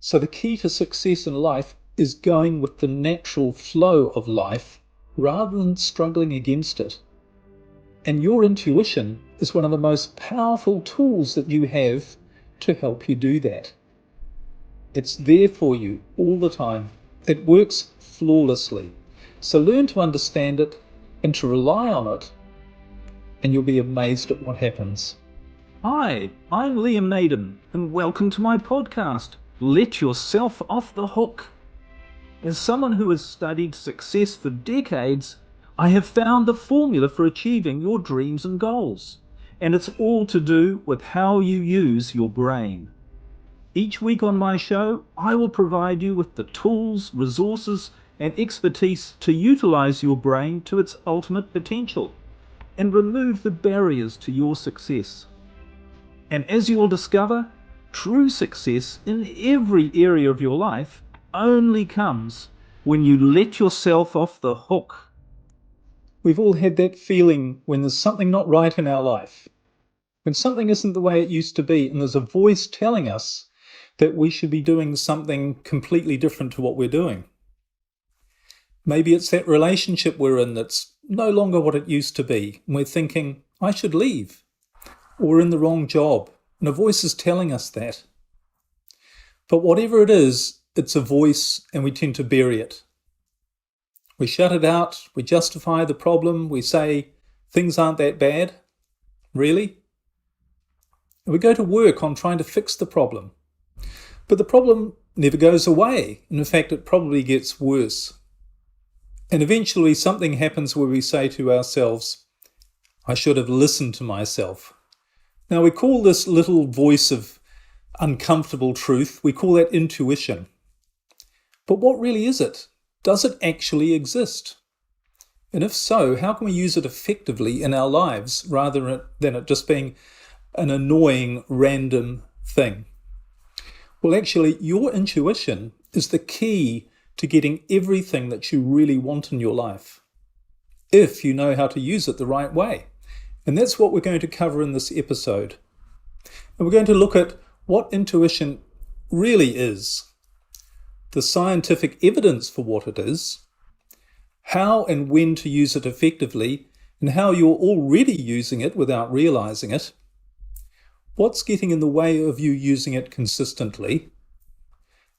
So the key to success in life is going with the natural flow of life rather than struggling against it. And your intuition is one of the most powerful tools that you have to help you do that. It's there for you all the time. It works flawlessly. So learn to understand it and to rely on it, and you'll be amazed at what happens. Hi, I'm Liam Naden, and welcome to my podcast, Let Yourself Off the Hook. As someone who has studied success for decades, I have found the formula for achieving your dreams and goals, and it's all to do with how you use your brain. Each week on my show, I will provide you with the tools, resources, and expertise to utilize your brain to its ultimate potential and remove the barriers to your success. And as you will discover, true success in every area of your life only comes when you let yourself off the hook. We've all had that feeling when there's something not right in our life, when something isn't the way it used to be, and there's a voice telling us that we should be doing something completely different to what we're doing. Maybe it's that relationship we're in that's no longer what it used to be, and we're thinking, I should leave. Or we're in the wrong job, and a voice is telling us that. But whatever it is, it's a voice, and we tend to bury it. We shut it out, we justify the problem, we say, things aren't that bad. Really? And we go to work on trying to fix the problem. But the problem never goes away, and in fact it probably gets worse. And eventually something happens where we say to ourselves, I should have listened to myself. Now we call this little voice of uncomfortable truth, we call that intuition. But what really is it? Does it actually exist? And if so, how can we use it effectively in our lives rather than it just being an annoying random thing? Well, actually, your intuition is the key to getting everything that you really want in your life, if you know how to use it the right way. And that's what we're going to cover in this episode. And we're going to look at what intuition really is, the scientific evidence for what it is, how and when to use it effectively, and how you're already using it without realizing it, what's getting in the way of you using it consistently,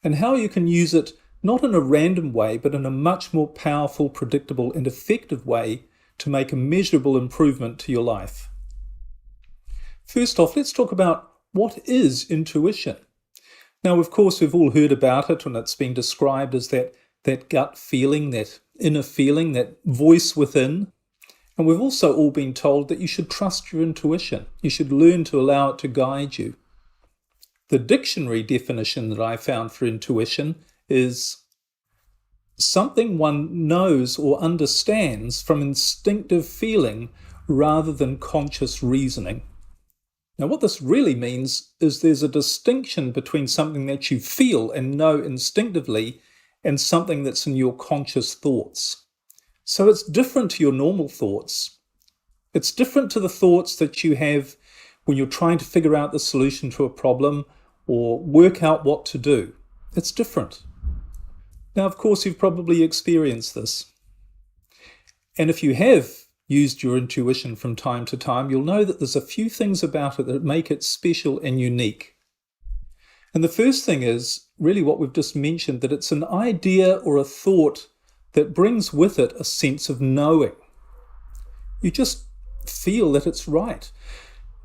and how you can use it not in a random way, but in a much more powerful, predictable, and effective way to make a measurable improvement to your life. First off, let's talk about what is intuition. Now, of course, we've all heard about it, and it's been described as that gut feeling, that inner feeling, that voice within. And we've also all been told that you should trust your intuition. You should learn to allow it to guide you. The dictionary definition that I found for intuition is something one knows or understands from instinctive feeling rather than conscious reasoning. Now, what this really means is there's a distinction between something that you feel and know instinctively and something that's in your conscious thoughts. So it's different to your normal thoughts. It's different to the thoughts that you have when you're trying to figure out the solution to a problem or work out what to do. It's different. Now, of course, you've probably experienced this. And if you have used your intuition from time to time, you'll know that there's a few things about it that make it special and unique. And the first thing is really what we've just mentioned, that it's an idea or a thought that brings with it a sense of knowing. You just feel that it's right.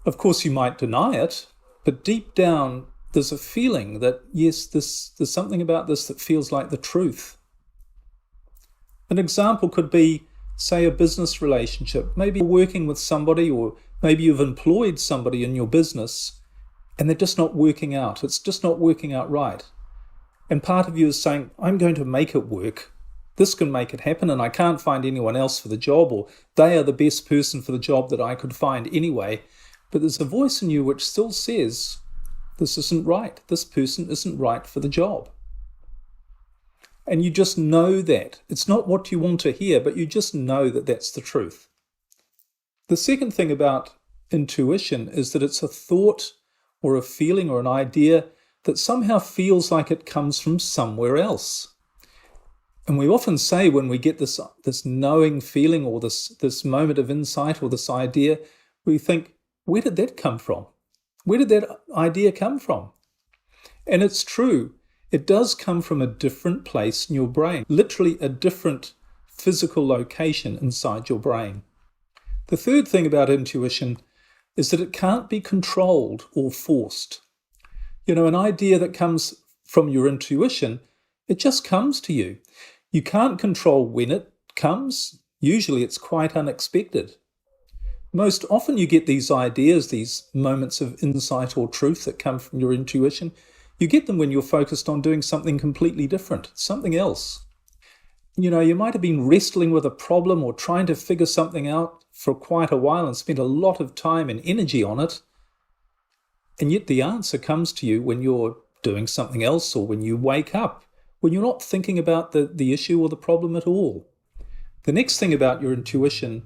Of course, you might deny it, but deep down, there's a feeling that, yes, there's something about this that feels like the truth. An example could be, say, a business relationship. Maybe you're working with somebody, or maybe you've employed somebody in your business, and they're just not working out. It's just not working out right. And part of you is saying, I'm going to make it work. This can make it happen, and I can't find anyone else for the job, or they are the best person for the job that I could find anyway. But there's a voice in you which still says, this isn't right. This person isn't right for the job. And you just know that. It's not what you want to hear, but you just know that that's the truth. The second thing about intuition is that it's a thought or a feeling or an idea that somehow feels like it comes from somewhere else. And we often say when we get this knowing feeling or this moment of insight or this idea, we think, where did that come from? Where did that idea come from? And it's true. It does come from a different place in your brain, literally a different physical location inside your brain. The third thing about intuition is that it can't be controlled or forced. You know, an idea that comes from your intuition, it just comes to you. You can't control when it comes. Usually it's quite unexpected. Most often you get these ideas, these moments of insight or truth that come from your intuition. You get them when you're focused on doing something completely different, something else. You know, you might have been wrestling with a problem or trying to figure something out for quite a while and spent a lot of time and energy on it. And yet the answer comes to you when you're doing something else or when you wake up, when you're not thinking about the issue or the problem at all. The next thing about your intuition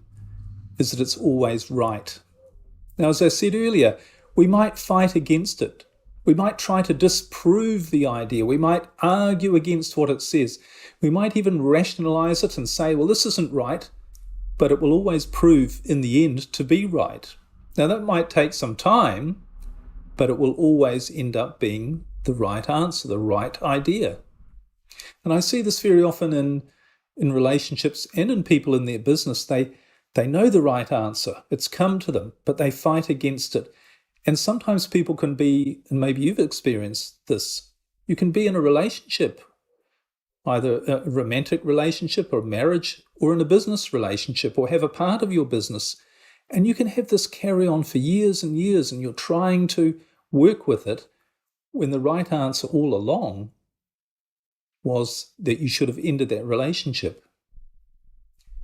is that it's always right. Now, as I said earlier, we might fight against it. We might try to disprove the idea. We might argue against what it says. We might even rationalize it and say, well, this isn't right, but it will always prove in the end to be right. Now, that might take some time, but it will always end up being the right answer, the right idea. And I see this very often in relationships and in people in their business. They know the right answer. It's come to them, but they fight against it. And sometimes people can be, and maybe you've experienced this, you can be in a relationship, either a romantic relationship or marriage, or in a business relationship, or have a part of your business. And you can have this carry on for years and years, and you're trying to work with it when the right answer all along was that you should have ended that relationship.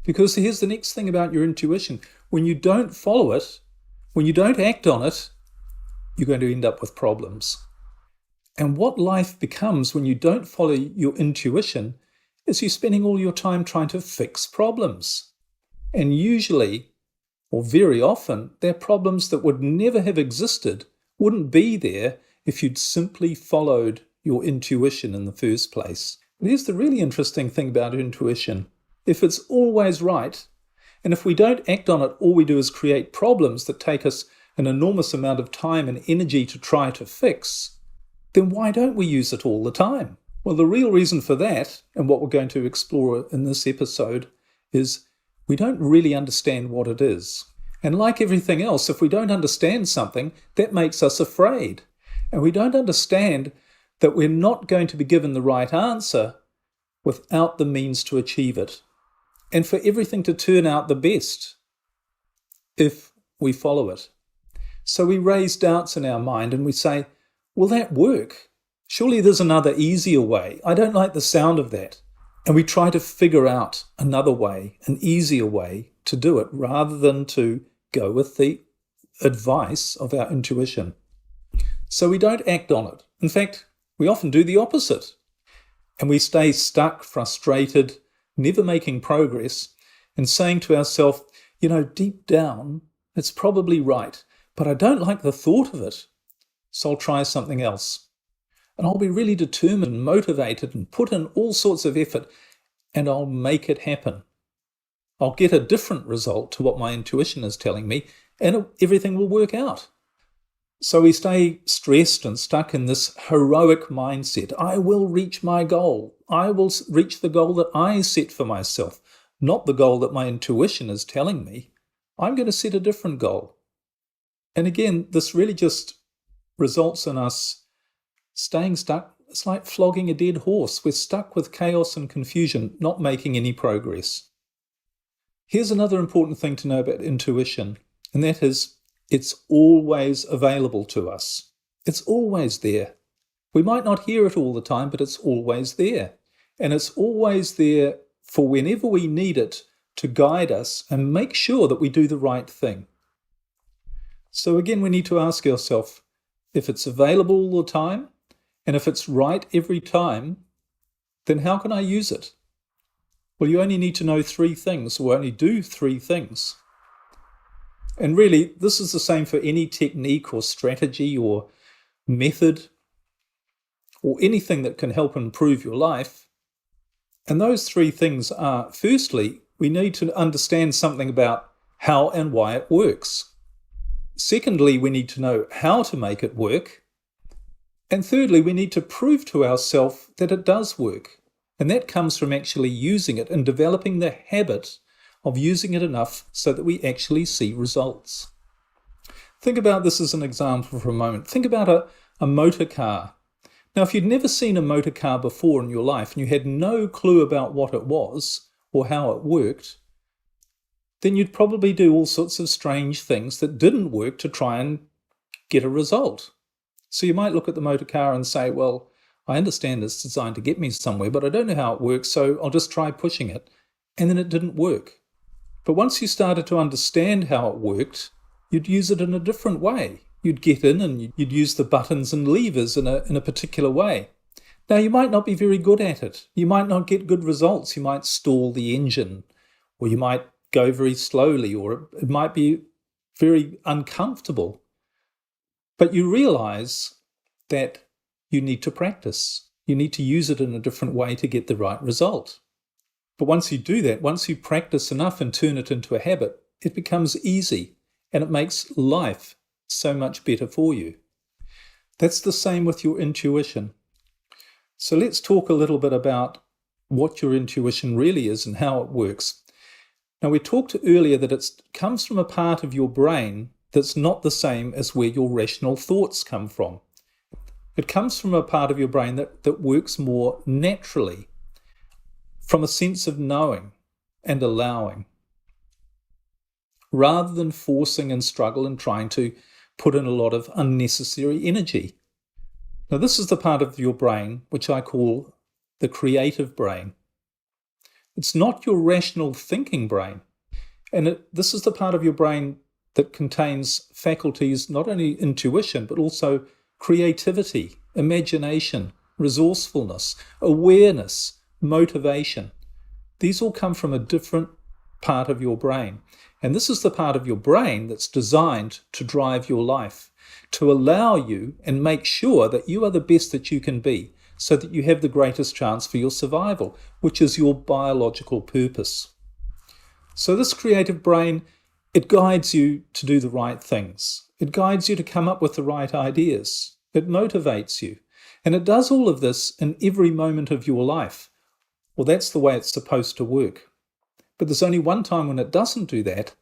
Because here's the next thing about your intuition. When you don't follow it, when you don't act on it, you're going to end up with problems. And what life becomes when you don't follow your intuition is you're spending all your time trying to fix problems. And usually, or very often, they're problems that would never have existed, wouldn't be there if you'd simply followed your intuition in the first place. But here's the really interesting thing about intuition. If it's always right, and if we don't act on it, all we do is create problems that take us an enormous amount of time and energy to try to fix, then why don't we use it all the time? Well, the real reason for that, and what we're going to explore in this episode, is we don't really understand what it is. And like everything else, if we don't understand something, that makes us afraid. And we don't understand that we're not going to be given the right answer without the means to achieve it. And for everything to turn out the best if we follow it. So we raise doubts in our mind and we say, will that work? Surely there's another easier way. I don't like the sound of that. And we try to figure out another way, an easier way to do it, rather than to go with the advice of our intuition. So we don't act on it. In fact, we often do the opposite. And we stay stuck, frustrated, never making progress, and saying to ourselves, you know, deep down, it's probably right, but I don't like the thought of it, so I'll try something else. And I'll be really determined and motivated and put in all sorts of effort, and I'll make it happen. I'll get a different result to what my intuition is telling me, and everything will work out. So we stay stressed and stuck in this heroic mindset. I will reach my goal. I will reach the goal that I set for myself, not the goal that my intuition is telling me. I'm going to set a different goal. And again, this really just results in us staying stuck. It's like flogging a dead horse. We're stuck with chaos and confusion, not making any progress. Here's another important thing to know about intuition, and that is it's always available to us. It's always there. We might not hear it all the time, but it's always there. And it's always there for whenever we need it to guide us and make sure that we do the right thing. So again, we need to ask ourselves, if it's available all the time, and if it's right every time, then how can I use it? Well, you only need to know 3 things, or only do 3 things. And really, this is the same for any technique or strategy or method. or anything that can help improve your life. And those three things are, firstly, we need to understand something about how and why it works. Secondly, we need to know how to make it work. And thirdly, we need to prove to ourselves that it does work. And that comes from actually using it and developing the habit of using it enough so that we actually see results. Think about this as an example for a moment. Think about a motor car. Now, if you'd never seen a motor car before in your life and you had no clue about what it was or how it worked, then you'd probably do all sorts of strange things that didn't work to try and get a result. So you might look at the motor car and say, well, I understand it's designed to get me somewhere, but I don't know how it works, so I'll just try pushing it. And then it didn't work. But once you started to understand how it worked, you'd use it in a different way. You'd get in and you'd use the buttons and levers in a particular way. Now, you might not be very good at it. You might not get good results. You might stall the engine, or you might go very slowly, or it might be very uncomfortable. But you realize that you need to practice. You need to use it in a different way to get the right result. But once you do that, once you practice enough and turn it into a habit, it becomes easy and it makes life so much better for you. That's the same with your intuition. So let's talk a little bit about what your intuition really is and how it works. Now, we talked earlier that it comes from a part of your brain that's not the same as where your rational thoughts come from. It comes from a part of your brain that works more naturally, from a sense of knowing and allowing, rather than forcing and struggle and trying to put in a lot of unnecessary energy. Now, this is the part of your brain which I call the creative brain. It's not your rational thinking brain. And this is the part of your brain that contains faculties, not only intuition, but also creativity, imagination, resourcefulness, awareness, motivation. These all come from a different part of your brain. And this is the part of your brain that's designed to drive your life, to allow you and make sure that you are the best that you can be, so that you have the greatest chance for your survival, which is your biological purpose. So this creative brain, it guides you to do the right things. It guides you to come up with the right ideas. It motivates you. And it does all of this in every moment of your life. Well, that's the way it's supposed to work. But there's only one time when it doesn't do that,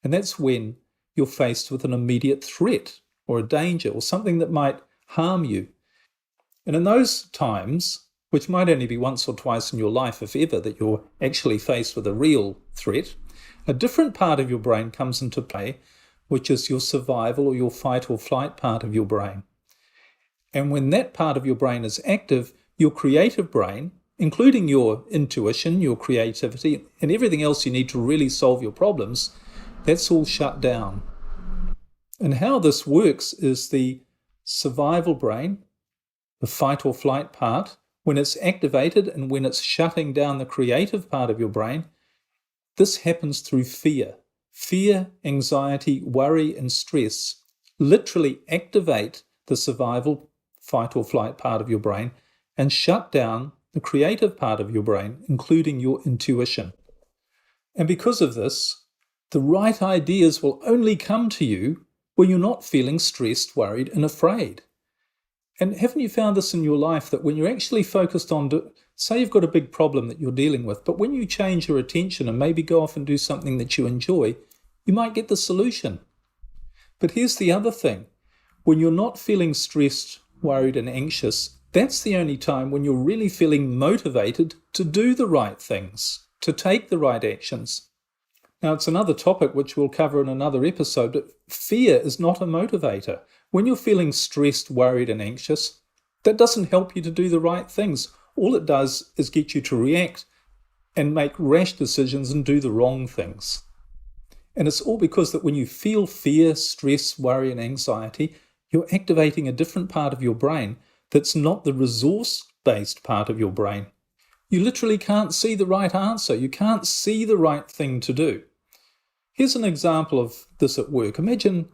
and that's when you're faced with an immediate threat or a danger or something that might harm you. And in those times, which might only be once or twice in your life, if ever, that you're actually faced with a real threat, a different part of your brain comes into play, which is your survival or your fight or flight part of your brain. And when that part of your brain is active, your creative brain, including your intuition, your creativity, and everything else you need to really solve your problems, that's all shut down. And how this works is the survival brain, the fight or flight part, when it's activated and when it's shutting down the creative part of your brain, this happens through fear. Fear, anxiety, worry, and stress literally activate the survival, fight or flight part of your brain and shut down the creative part of your brain, including your intuition. And because of this, the right ideas will only come to you when you're not feeling stressed, worried, and afraid. And haven't you found this in your life that when you're actually focused on, say you've got a big problem that you're dealing with, but when you change your attention and maybe go off and do something that you enjoy, you might get the solution. But here's the other thing. When you're not feeling stressed, worried, and anxious, that's the only time when you're really feeling motivated to do the right things, to take the right actions. Now, it's another topic which we'll cover in another episode, but fear is not a motivator. When you're feeling stressed, worried, and anxious, that doesn't help you to do the right things. All it does is get you to react and make rash decisions and do the wrong things. And it's all because that when you feel fear, stress, worry, and anxiety, you're activating a different part of your brain that's not the resource-based part of your brain. You literally can't see the right answer. You can't see the right thing to do. Here's an example of this at work. Imagine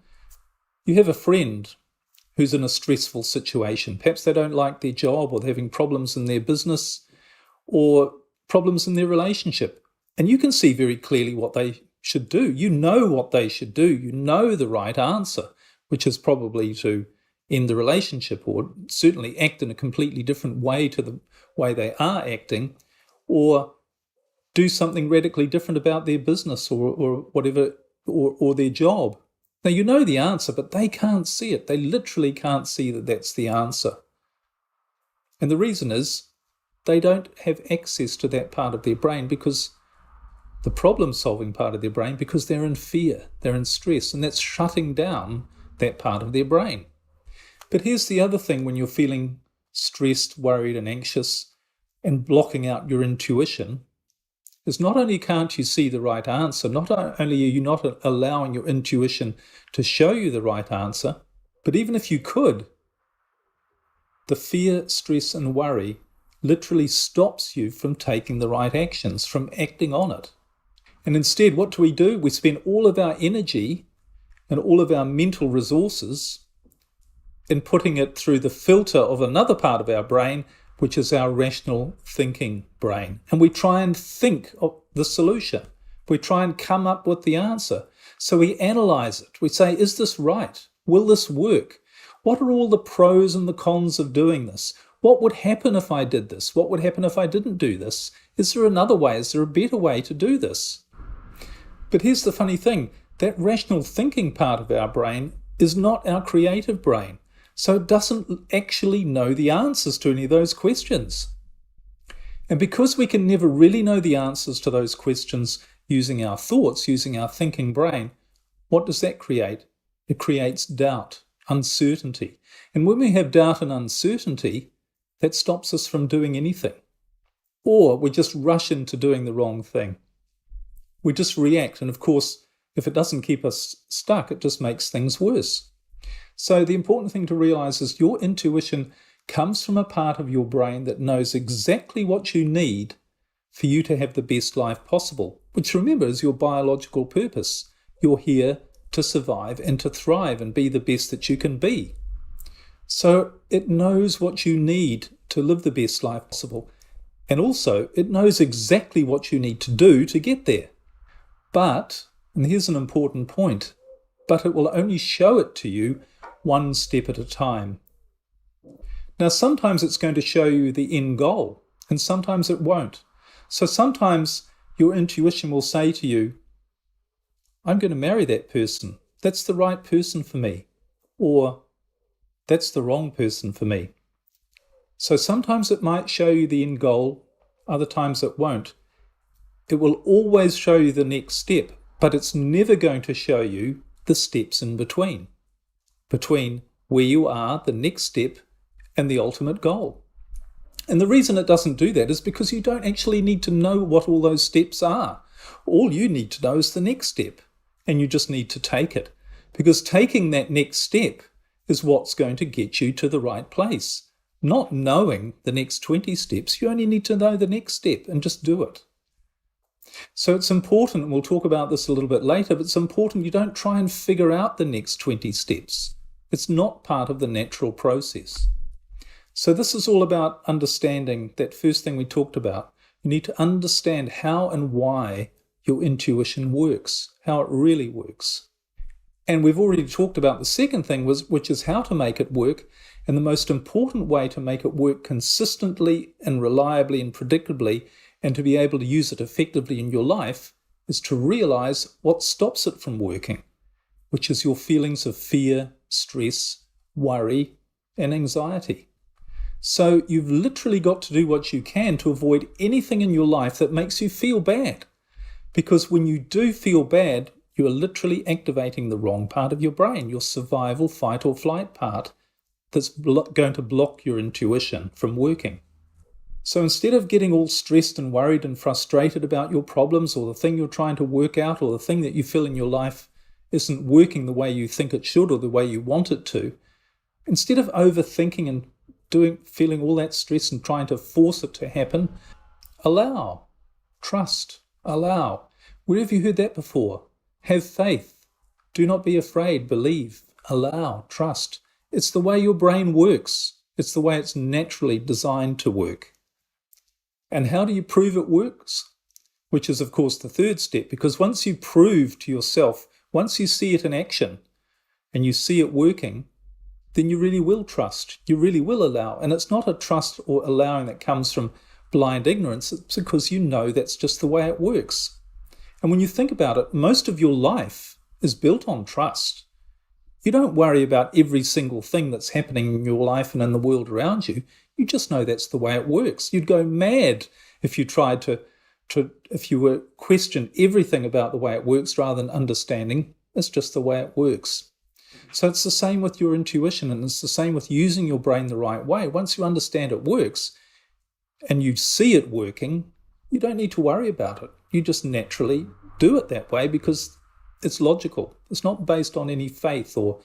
you have a friend who's in a stressful situation. Perhaps they don't like their job, or they're having problems in their business, or problems in their relationship. And you can see very clearly what they should do. You know what they should do. You know the right answer, which is probably to end the relationship, or certainly act in a completely different way to the way they are acting, or do something radically different about their business or whatever, or their job. Now, you know the answer, but they can't see it. They literally can't see that that's the answer. And the reason is they don't have access to that part of their brain, because the problem-solving part of their brain, because they're in fear, they're in stress, and that's shutting down that part of their brain. But here's the other thing when you're feeling stressed, worried, and anxious, and blocking out your intuition, is not only can't you see the right answer, not only are you not allowing your intuition to show you the right answer, but even if you could, the fear, stress, and worry literally stops you from taking the right actions, from acting on it. And instead, what do? We spend all of our energy and all of our mental resources in putting it through the filter of another part of our brain, which is our rational thinking brain. And we try and think of the solution. We try and come up with the answer. So we analyze it. We say, is this right? Will this work? What are all the pros and the cons of doing this? What would happen if I did this? What would happen if I didn't do this? Is there another way? Is there a better way to do this? But here's the funny thing. That rational thinking part of our brain is not our creative brain. So it doesn't actually know the answers to any of those questions. And because we can never really know the answers to those questions using our thoughts, using our thinking brain, what does that create? It creates doubt, uncertainty. And when we have doubt and uncertainty, that stops us from doing anything. Or we just rush into doing the wrong thing. We just react. And of course, if it doesn't keep us stuck, it just makes things worse. So the important thing to realize is your intuition comes from a part of your brain that knows exactly what you need for you to have the best life possible, which, remember, is your biological purpose. You're here to survive and to thrive and be the best that you can be. So it knows what you need to live the best life possible. And also, it knows exactly what you need to do to get there. But, and here's an important point, but it will only show it to you one step at a time. Now, sometimes it's going to show you the end goal, and sometimes it won't. So sometimes your intuition will say to you, I'm going to marry that person. That's the right person for me. Or, that's the wrong person for me. So sometimes it might show you the end goal, other times it won't. It will always show you the next step, but it's never going to show you the steps in between where you are, the next step, and the ultimate goal. And the reason it doesn't do that is because you don't actually need to know what all those steps are. All you need to know is the next step, and you just need to take it. Because taking that next step is what's going to get you to the right place. Not knowing the next 20 steps, you only need to know the next step and just do it. So it's important, and we'll talk about this a little bit later, but it's important you don't try and figure out the next 20 steps. It's not part of the natural process. So this is all about understanding that first thing we talked about. You need to understand how and why your intuition works, how it really works. And we've already talked about the second thing, which is how to make it work. And the most important way to make it work consistently and reliably and predictably, and to be able to use it effectively in your life, is to realize what stops it from working, which is your feelings of fear, stress, worry, and anxiety. So you've literally got to do what you can to avoid anything in your life that makes you feel bad. Because when you do feel bad, you are literally activating the wrong part of your brain, your survival, fight or flight part, that's going to block your intuition from working. So instead of getting all stressed and worried and frustrated about your problems, or the thing you're trying to work out, or the thing that you feel in your life isn't working the way you think it should or the way you want it to, instead of overthinking and feeling all that stress and trying to force it to happen, allow, trust, allow. Where have you heard that before? Have faith. Do not be afraid. Believe, allow, trust. It's the way your brain works. It's the way it's naturally designed to work. And how do you prove it works? Which is, of course, the third step, because once you prove to yourself, once you see it in action and you see it working, then you really will trust. You really will allow. And it's not a trust or allowing that comes from blind ignorance. It's because you know that's just the way it works. And when you think about it, most of your life is built on trust. You don't worry about every single thing that's happening in your life and in the world around you. You just know that's the way it works. You'd go mad if you tried if you were question everything about the way it works rather than understanding it's just the way it works. So it's the same with your intuition, and it's the same with using your brain the right way. Once you understand it works and you see it working, you don't need to worry about it. You just naturally do it that way because it's logical. It's not based on any faith or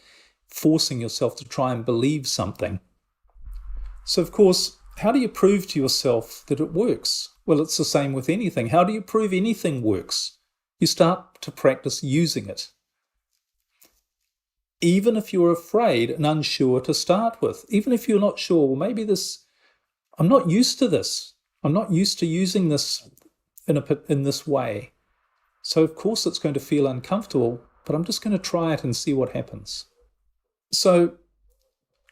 forcing yourself to try and believe something. So, of course, how do you prove to yourself that it works? Well, it's the same with anything. How do you prove anything works? You start to practice using it. Even if you're afraid and unsure to start with, even if you're not sure, well, maybe I'm not used to this. I'm not used to using this in this way. So, of course, it's going to feel uncomfortable, but I'm just going to try it and see what happens. So,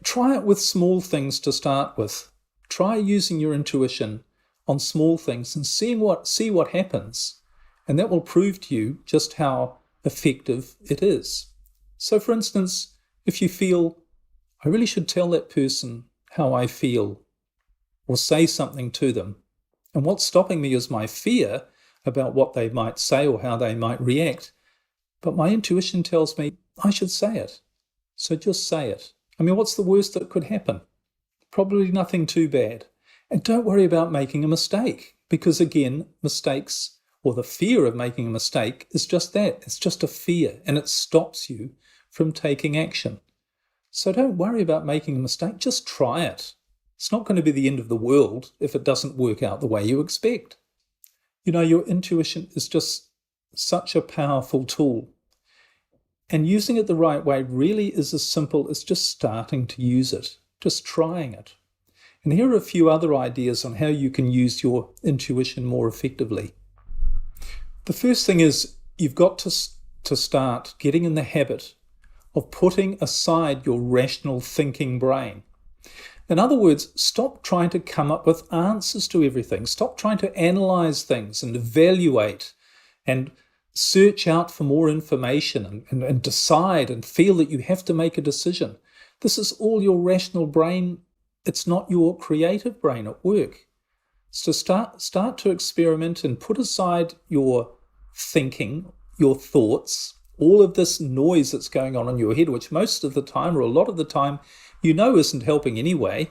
try it with small things to start with. Try using your intuition on small things and see what happens. And that will prove to you just how effective it is. So, for instance, if you feel, I really should tell that person how I feel or say something to them, and what's stopping me is my fear about what they might say or how they might react, but my intuition tells me I should say it. So just say it. I mean, what's the worst that could happen? Probably nothing too bad. And don't worry about making a mistake, because again, mistakes or the fear of making a mistake is just that. It's just a fear, and it stops you from taking action. So don't worry about making a mistake. Just try it. It's not going to be the end of the world if it doesn't work out the way you expect. You know, your intuition is just such a powerful tool. And using it the right way really is as simple as just starting to use it, just trying it. And here are a few other ideas on how you can use your intuition more effectively. The first thing is you've got to start getting in the habit of putting aside your rational thinking brain. In other words, stop trying to come up with answers to everything. Stop trying to analyze things and evaluate and search out for more information and decide and feel that you have to make a decision. This is all your rational brain. It's not your creative brain at work. So start to experiment and put aside your thinking, your thoughts, all of this noise that's going on in your head, which most of the time or a lot of the time you know isn't helping anyway,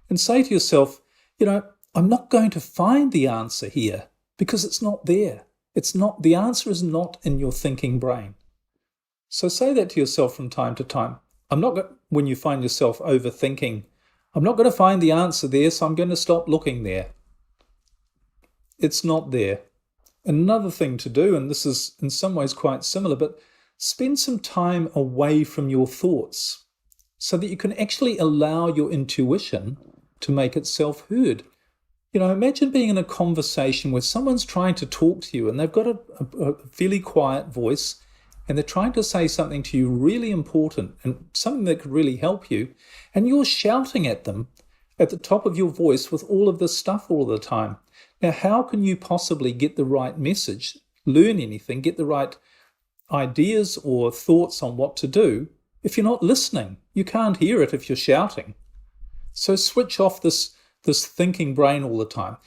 and say to yourself, I'm not going to find the answer here because it's not there. The answer is not in your thinking brain. So say that to yourself from time to time. When you find yourself overthinking, I'm not going to find the answer there, so I'm going to stop looking there. It's not there. Another thing to do, and this is in some ways quite similar, but spend some time away from your thoughts so that you can actually allow your intuition to make itself heard. Imagine being in a conversation where someone's trying to talk to you and they've got a fairly quiet voice and they're trying to say something to you really important and something that could really help you, and you're shouting at them at the top of your voice with all of this stuff all the time. Now, how can you possibly get the right message, learn anything, get the right ideas or thoughts on what to do if you're not listening? You can't hear it if you're shouting. So switch off this thinking brain all the time.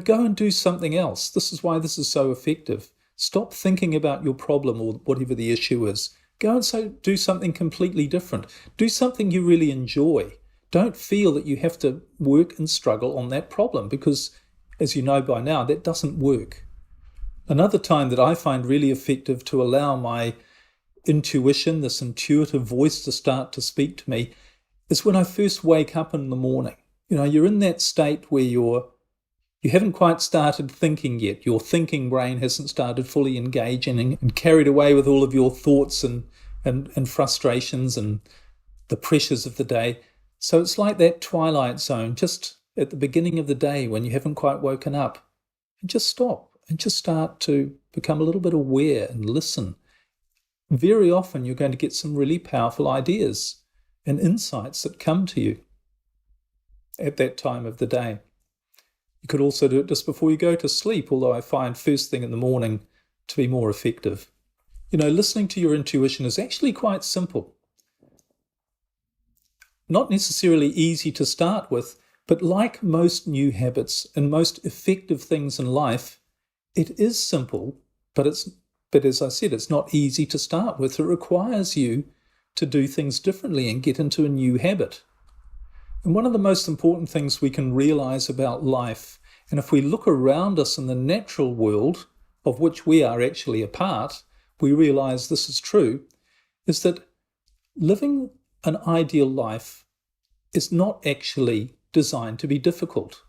Go and do something else. This is why this is so effective. Stop thinking about your problem or whatever the issue is. Go and do something completely different. Do something you really enjoy. Don't feel that you have to work and struggle on that problem because, as you know by now, that doesn't work. Another time that I find really effective to allow my intuition, this intuitive voice to start to speak to me, is when I first wake up in the morning. You're in that state where you haven't quite started thinking yet. Your thinking brain hasn't started fully engaging and carried away with all of your thoughts and frustrations and the pressures of the day. So it's like that twilight zone, just at the beginning of the day when you haven't quite woken up. And just stop and just start to become a little bit aware and listen. Very often you're going to get some really powerful ideas and insights that come to you at that time of the day. You could also do it just before you go to sleep, although I find first thing in the morning to be more effective. Listening to your intuition is actually quite simple. Not necessarily easy to start with, but like most new habits and most effective things in life, it is simple, but as I said, it's not easy to start with. It requires you to do things differently and get into a new habit. And one of the most important things we can realize about life, and if we look around us in the natural world, of which we are actually a part, we realize this is true, is that living an ideal life is not actually designed to be difficult.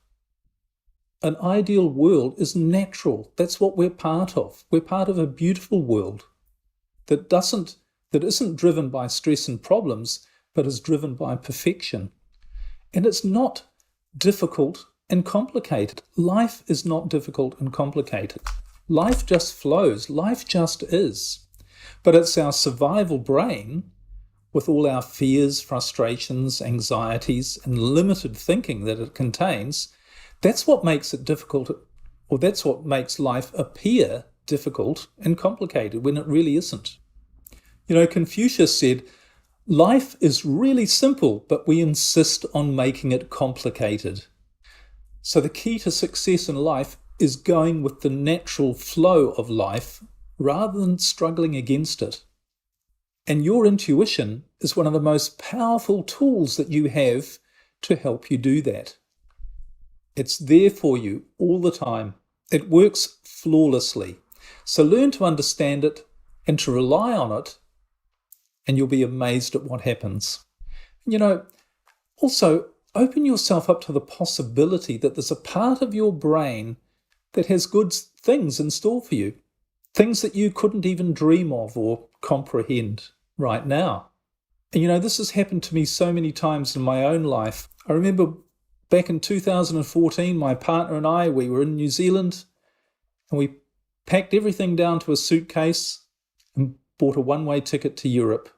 An ideal world is natural. That's what we're part of. We're part of a beautiful world that isn't driven by stress and problems, but is driven by perfection. And it's not difficult and complicated. Life is not difficult and complicated. Life just flows. Life just is. But it's our survival brain, with all our fears, frustrations, anxieties, and limited thinking that it contains, that's what makes it difficult, or that's what makes life appear difficult and complicated when it really isn't. Confucius said, life is really simple, but we insist on making it complicated. So the key to success in life is going with the natural flow of life rather than struggling against it. And your intuition is one of the most powerful tools that you have to help you do that. It's there for you all the time. It works flawlessly. So learn to understand it and to rely on it, and you'll be amazed at what happens. Also, open yourself up to the possibility that there's a part of your brain that has good things in store for you, things that you couldn't even dream of or comprehend right now. And this has happened to me so many times in my own life. I remember back in 2014, my partner and I, we were in New Zealand, and we packed everything down to a suitcase and bought a one-way ticket to Europe.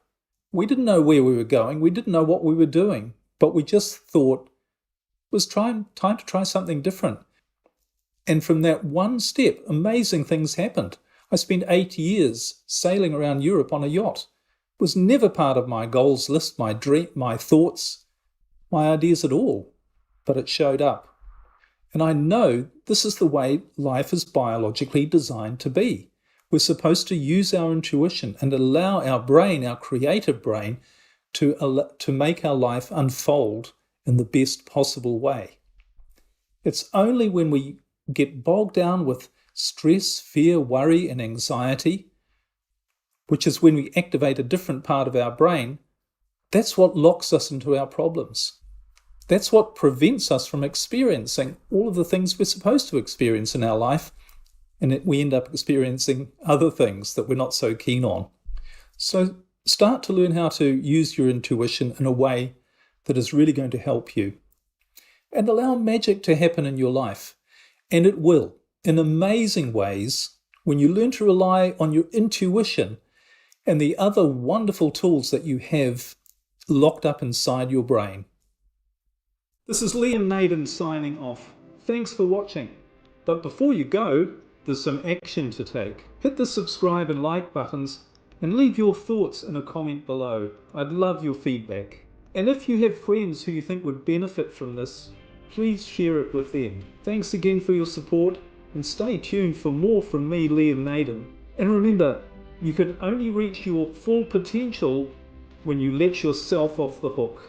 We didn't know where we were going. We didn't know what we were doing, but we just thought it was time to try something different. And from that one step, amazing things happened. I spent 8 years sailing around Europe on a yacht. It was never part of my goals list, my dream, my thoughts, my ideas at all, but it showed up. And I know this is the way life is biologically designed to be. We're supposed to use our intuition and allow our brain, our creative brain, to make our life unfold in the best possible way. It's only when we get bogged down with stress, fear, worry, and anxiety, which is when we activate a different part of our brain, that's what locks us into our problems. That's what prevents us from experiencing all of the things we're supposed to experience in our life, and we end up experiencing other things that we're not so keen on. So start to learn how to use your intuition in a way that is really going to help you. And allow magic to happen in your life. And it will, in amazing ways, when you learn to rely on your intuition and the other wonderful tools that you have locked up inside your brain. This is Liam Naden signing off. Thanks for watching. But before you go, there's some action to take. Hit the subscribe and like buttons and leave your thoughts in a comment below. I'd love your feedback. And if you have friends who you think would benefit from this, please share it with them. Thanks again for your support, and stay tuned for more from me, Liam Naden. And remember, you can only reach your full potential when you let yourself off the hook.